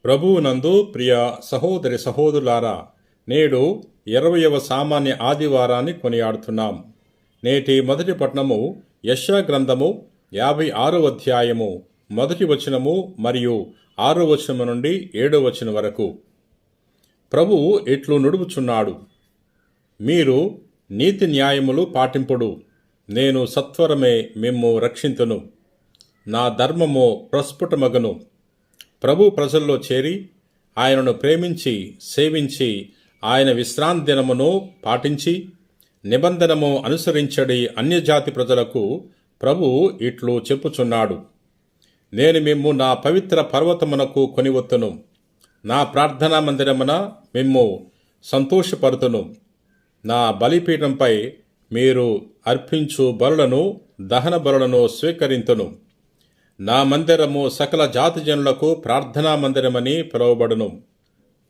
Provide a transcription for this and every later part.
ప్రభువునందు ప్రియ సహోదరి సహోదరులారా, నేడు 20వ సామాన్య ఆదివారాన్ని కొనియాడుతున్నాం. నేటి మొదటి పట్టణము యెషయా గ్రంథము 56వ అధ్యాయము 1వ వచనము మరియు 6వ వచనము నుండి 7వ వచనం వరకు. ప్రభువు ఇట్లు నుడుపుచున్నాడు: మీరు నీతి న్యాయములు పాటింపుడు, నేను సత్వరమే మిమ్ము రక్షింతును, నా ధర్మము ప్రస్ఫుటమగును. ప్రభు ప్రజల్లో చేరి ఆయనను ప్రేమించి సేవించి ఆయన విశ్రాంతి దినమును పాటించి నిబంధనము అనుసరించడి అన్యజాతి ప్రజలకు ప్రభు ఇట్లు చెప్పుచున్నాడు: నేను మిమ్ము నా పవిత్ర పర్వతమునకు కొనివత్తును, నా ప్రార్థనా మందిరమున మిమ్ము సంతోషపరుతును. నా బలిపీఠంపై మీరు అర్పించు బలులను దహన బలులను స్వీకరింతును. నా మందిరము సకల జాతి జనులకు ప్రార్థనా మందిరమని పిలువబడును.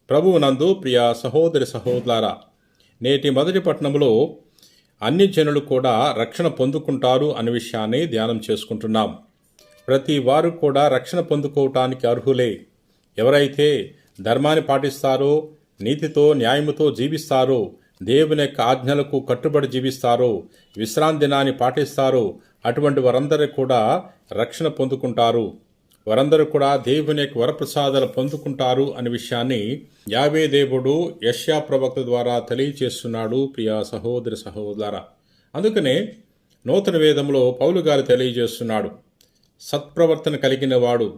ప్రభువునందు ప్రియ సహోదరి సహోదరులారా, నేటి మొదటి పట్టణంలో అన్ని జనులు కూడా రక్షణ పొందుకుంటారు అనే విషయాన్ని ధ్యానం చేసుకుంటున్నాం. ప్రతి వారు కూడా రక్షణ పొందుకోవటానికి అర్హులే. ఎవరైతే ధర్మాన్ని పాటిస్తారో, నీతితో న్యాయముతో జీవిస్తారో, దేవుని యొక్క ఆజ్ఞలకు కట్టుబడి జీవిస్తారో, విశ్రాంతి దినాన్ని పాటిస్తారో, అటువంటి వారందరూ కూడా రక్షణ పొందుకుంటారు. వారందరూ కూడా దేవుని యొక్క వరప్రసాదాలు పొందుకుంటారు అనే విషయాన్ని యావే దేవుడు యెషయా ప్రవక్త ద్వారా తెలియజేస్తున్నాడు. ప్రియ సహోదరి సహోదరులారా, అందుకనే నూతన వేదంలో పౌలు గారు తెలియజేస్తున్నాడు: సత్ప్రవర్తన కలిగిన వాడు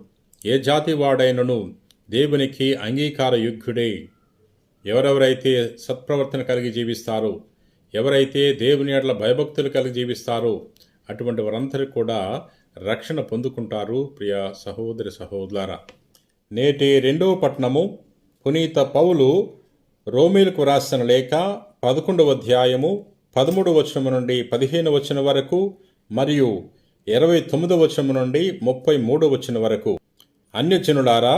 ఏ జాతి వాడైనను దేవునికి అంగీకార యోగ్యుడే. ఎవరెవరైతే సత్ప్రవర్తన కలిగి జీవిస్తారో, ఎవరైతే దేవుని యెడల భయభక్తులు కలిగి జీవిస్తారో, అటువంటి వారందరూ కూడా రక్షణ పొందుకుంటారు. ప్రియ సహోదరి సహోదరులారా, నేటి రెండవ పట్టణము పునీత పౌలు రోమీలకు రాసిన లేఖ 11వ అధ్యాయము 13వ వచనము నుండి 15వ వచనం వరకు మరియు 29వ వచనము నుండి 33వ వచనం వరకు. అన్యజనులారా,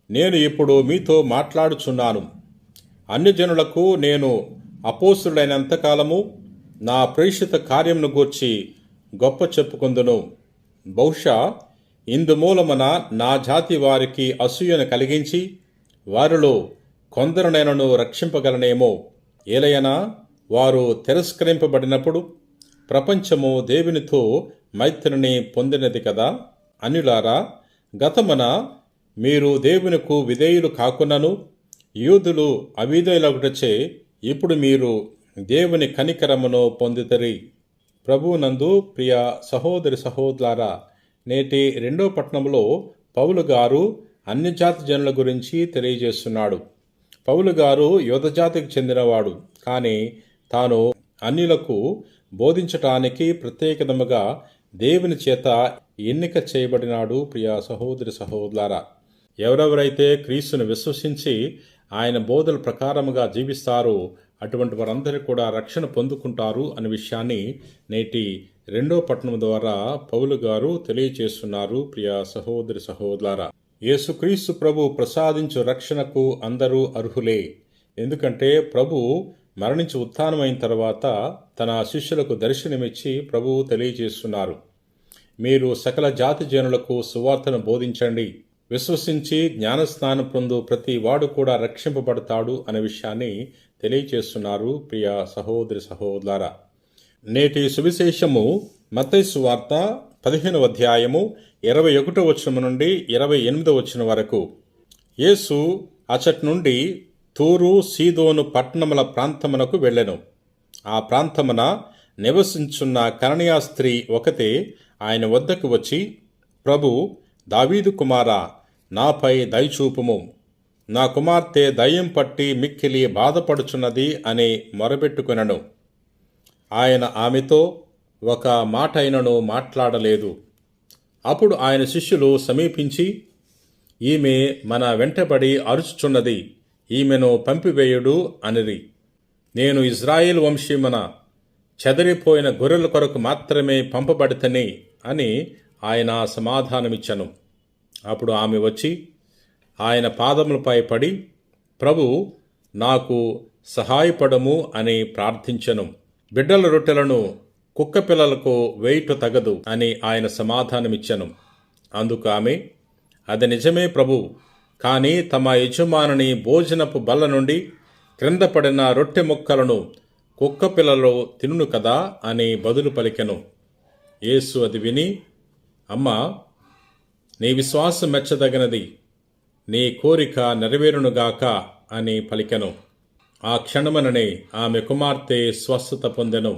నేను ఇప్పుడు మీతో మాట్లాడుచున్నాను. అన్యజనులకు నేను అపోస్తుడైనంతకాలము నా ప్రేషిత కార్యమును గూర్చి గొప్ప చెప్పుకొందును. బహుశా ఇందుమూలమున నా జాతి వారికి అసూయను కలిగించి వారిలో కొందరునైనను రక్షింపగలనేమో. ఏలయనా వారు తిరస్కరింపబడినప్పుడు ప్రపంచము దేవునితో మైత్రిని పొందినది కదా. అన్యులారా, గతమున మీరు దేవునికు విధేయులు కాకున్నను యూదులు అవిధేయులగుటచే ఇప్పుడు మీరు దేవుని కనికరమును పొందితరి. ప్రభువునందు ప్రియ సహోదరి సహోదరులారా, నేటి రెండో పట్టణంలో పౌలు గారు అన్యజాతి జనుల గురించి తెలియజేస్తున్నాడు. పౌలు గారు యూదజాతికి చెందినవాడు, కానీ తాను అన్యులకు బోధించటానికి ప్రత్యేకముగా దేవుని చేత ఎన్నిక చేయబడినాడు. ప్రియ సహోదరి సహోదరులారా, ఎవరెవరైతే క్రీస్తును విశ్వసించి ఆయన బోధల ప్రకారముగా జీవిస్తారో అటువంటి వారందరూ కూడా రక్షణ పొందుకుంటారు అనే విషయాన్ని నేటి రెండో పట్టణం ద్వారా పౌలు గారు తెలియజేస్తున్నారు. ప్రియ సహోదరి సహోదరులారా, యేసుక్రీస్తు ప్రభు ప్రసాదించు రక్షణకు అందరూ అర్హులే. ఎందుకంటే ప్రభు మరణించి ఉత్థానమైన తర్వాత తన శిష్యులకు దర్శనమిచ్చి ప్రభువు తెలియజేస్తున్నారు: మీరు సకల జాతి జనులకు సువార్తను బోధించండి, విశ్వసించి జ్ఞానస్నానం పొందు ప్రతి వాడు కూడా రక్షింపబడతాడు అనే విషయాన్ని తెలియచేస్తున్నారు. ప్రియ సహోదరి సహోదరులారా, నేటి సువిశేషము మత్తయి సువార్త 15వ అధ్యాయము 21వ వచనం నుండి 28వ వచనం వరకు. యేసు అచటి నుండి తూరు సీదోను పట్టణముల ప్రాంతమునకు వెళ్ళెను. ఆ ప్రాంతమున నివసించున్న కననీయ స్త్రీ ఒకతే ఆయన వద్దకు వచ్చి, ప్రభు, దావీదు కుమారా, నాపై దయచూపుము, నా కుమార్తె దయ్యం పట్టి మిక్కిలి బాధపడుచున్నది అని మొరబెట్టుకొనెను. ఆయన ఆమెతో ఒక మాటైనను మాట్లాడలేదు. అప్పుడు ఆయన శిష్యులు సమీపించి, ఈమె మన వెంటబడి అరుచుచున్నది, ఈమెను పంపివేయుడు అనిరి. నేను ఇజ్రాయేలు వంశీమున చెదరిపోయిన గొర్రెల కొరకు మాత్రమే పంపబడితని అని ఆయన సమాధానమిచ్చను. అప్పుడు ఆమె వచ్చి ఆయన పాదములపై పడి, ప్రభు, నాకు సహాయపడము అని ప్రార్థించెను. బిడ్డల రొట్టెలను కుక్క పిల్లలకు వేయుట తగదు అని ఆయన సమాధానమిచ్చెను. అందుకు ఆమె, అది నిజమే ప్రభు, కాని తమ యజమానుని భోజనపు బల్ల నుండి క్రింద పడిన రొట్టె ముక్కలను కుక్క పిల్లలు తినును కదా అని బదులు పలికెను. యేసు అది విని, అమ్మా, నీ విశ్వాసం మెచ్చదగినది, నీ కోరిక నెరవేరునుగాక అని పలికెను. ఆ క్షణముననే ఆమె కుమార్తె స్వస్థత పొందెను.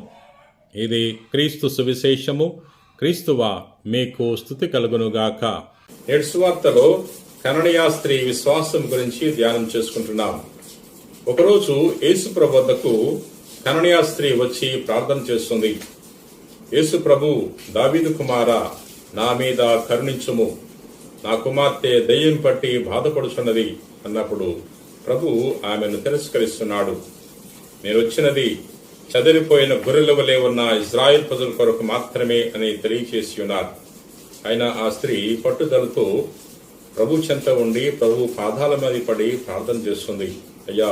ఇది క్రీస్తు సువిశేషము. క్రీస్తువా, మీకు స్తుతి కలుగునుగాక. నేడు సువార్తలో కననీయ స్త్రీ విశ్వాసం గురించి ధ్యానం చేసుకుంటున్నాం. ఒకరోజు యేసు ప్రభు వద్దకు కననీయ స్త్రీ వచ్చి ప్రార్థన చేస్తుంది. యేసు ప్రభు, దావీదు కుమారా, నా మీద కరుణించుము, నా కుమార్తె దయ్యం పట్టి బాధపడుచున్నది అన్నప్పుడు ప్రభు ఆమెను తిరస్కరిస్తున్నాడు. నేను వచ్చినది చెదిరిపోయిన గొర్రెల వలె ఉన్న ఇజ్రాయెల్ ప్రజల కొరకు మాత్రమే అని తెలియచేసి ఉన్నారు. అయినా ఆ స్త్రీ పట్టుదలతో ప్రభు చెంత ఉండి ప్రభు పాదాల మీద పడి ప్రార్థన చేస్తుంది. అయ్యా,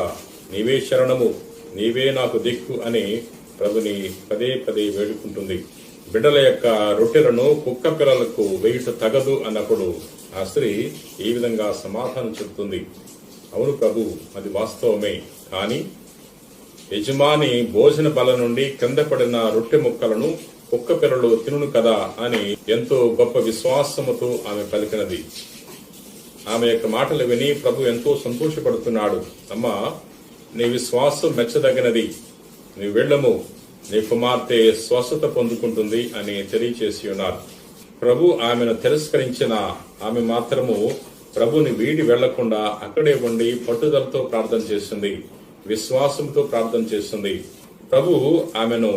నీవే శరణము, నీవే నాకు దిక్కు అని ప్రభుని పదే పదే వేడుకుంటుంది. బిడ్డల యొక్క రొట్టెలను కుక్క పిల్లలకు వేయుట తగదు అన్నప్పుడు ఆ స్త్రీ ఈ విధంగా సమాధానం చెబుతుంది. అవును ప్రభు, అది వాస్తవమే. కానీ యజమాని భోజన బల నుండి కింద పడిన రొట్టె ముక్కలను కుక్క పిల్లలు తినును కదా అని ఎంతో గొప్ప విశ్వాసముతో ఆమె పలికినది. ఆమె యొక్క మాటలు విని ప్రభు ఎంతో సంతోషపడుతున్నాడు. అమ్మా, నీ విశ్వాసం మెచ్చదగినది, నీ వెళ్ళము, నీ కుమార్తె స్వస్థత పొందుకుంటుంది అని తెలియచేసి ఉన్నారు. ప్రభు ఆమెను తిరస్కరించిన ఆమె మాత్రము ప్రభుని వీడి వెళ్లకుండా అక్కడే ఉండి పట్టుదలతో ప్రార్థన చేస్తుంది, విశ్వాసంతో ప్రార్థన చేస్తుంది. ప్రభు ఆమెను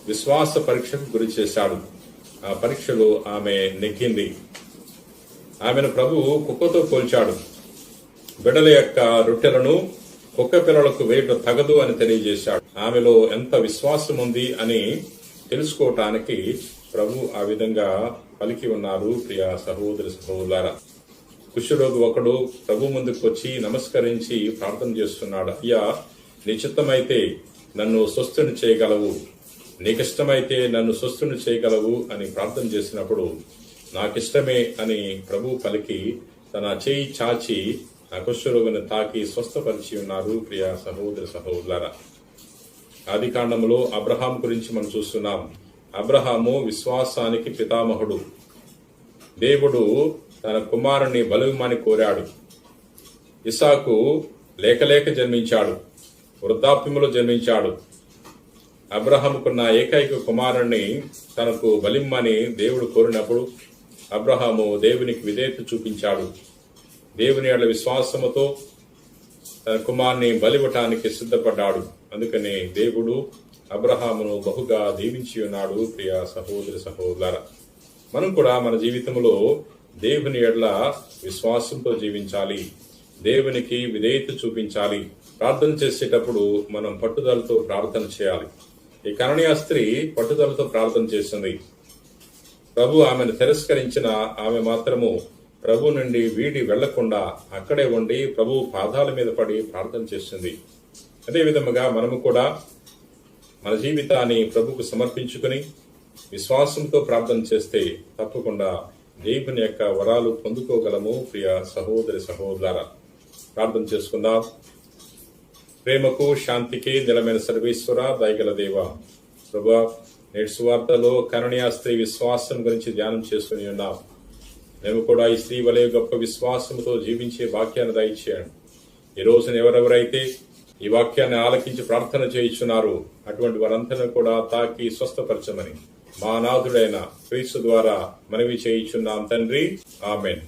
విశ్వాస పరీక్షకు గురి చేశాడు. ఆ పరీక్షలో ఆమె నెగ్గింది. ఆమెను ప్రభు కుక్కతో పోల్చాడు. బిడ్డల యొక్క రొట్టెలను కుక్క పిల్లలకు వేయడం తగదు అని తెలియజేశాడు. ఆమెలో ఎంత విశ్వాసం ఉంది అని తెలుసుకోవటానికి ప్రభు ఆ విధంగా పలికి ఉన్నారు. ప్రియ సహోదరి సహోదరులారా, కుష్ఠరోగి ఒకడు ప్రభు ముందుకు వచ్చి నమస్కరించి ప్రార్థన చేస్తున్నాడు. అయ్యా, నీ చిత్తమైతే నన్ను స్వస్థుని చేయగలవు, నీకిష్టమైతే నన్ను స్వస్థుని చేయగలవు అని ప్రార్థన చేసినప్పుడు నాకిష్టమే అని ప్రభు పలికి తన చేయి చాచి ఆ కుష్ఠరోగిని తాకి స్వస్థపరిచి ఉన్నారు. ప్రియ సహోదరి సహోదరులారా, ఆది కాండములో అబ్రహాం గురించి మనం చూస్తున్నాం. అబ్రహాము విశ్వాసానికి పితామహుడు. దేవుడు తన కుమారుని బలివ్వమని కోరాడు. ఇసాకు లేక జన్మించాడు, వృద్ధాప్యములో జన్మించాడు. అబ్రహాముకున్న ఏకైక కుమారుణ్ణి తనకు బలిమ్మని దేవుడు కోరినప్పుడు అబ్రహాము దేవునికి విధేయత చూపించాడు. దేవుని యెడల విశ్వాసముతో తన కుమారుని బలివ్వటానికి సిద్ధపడ్డాడు. అందుకనే దేవుడు అబ్రహామును బహుగా దీవించి ఉన్నాడు. ప్రియ సహోదరి సహోదరులారా, మనం కూడా మన జీవితంలో దేవుని యెడల విశ్వాసంతో జీవించాలి, దేవునికి విధేయత చూపించాలి. ప్రార్థన చేసేటప్పుడు మనం పట్టుదలతో ప్రార్థన చేయాలి. ఈ కననీయ స్త్రీ పట్టుదలతో ప్రార్థన చేసింది. ప్రభు ఆమెను తిరస్కరించిన ఆమె మాత్రము ప్రభు నుండి వీడి వెళ్లకుండా అక్కడే ఉండి ప్రభు పాదాల మీద పడి ప్రార్థన చేసింది. అదే విధముగా మనము కూడా మన జీవితాన్ని ప్రభుకు సమర్పించుకుని విశ్వాసంతో ప్రార్థన చేస్తే తప్పకుండా దేవుని యొక్క వరాలు పొందుకోగలము. ప్రియ సహోదరి సహోదరులారా, ప్రార్థన చేసుకుందాం. ప్రేమకు శాంతికి నిలమైన సర్వేశ్వర, దయగల దేవ, ప్రభువా, నేటి సువార్తలో కననీయ స్త్రీ విశ్వాసం గురించి ధ్యానం చేసుకుని ఉన్నాం. మేము కూడా ఈ స్త్రీ వలె గొప్ప విశ్వాసంతో జీవించే వాక్యాన్ని దయచేయండి. ఈ రోజున ఎవరెవరైతే ఈ వాక్యాన్ని ఆలకించి ప్రార్థన చేయించున్నారు అటువంటి వారందరినీ కూడా తాకి స్వస్థపరచమని మా నాథుడైన క్రీస్తు ద్వారా మనవి చేయించున్నాం తండ్రి. ఆమెన్.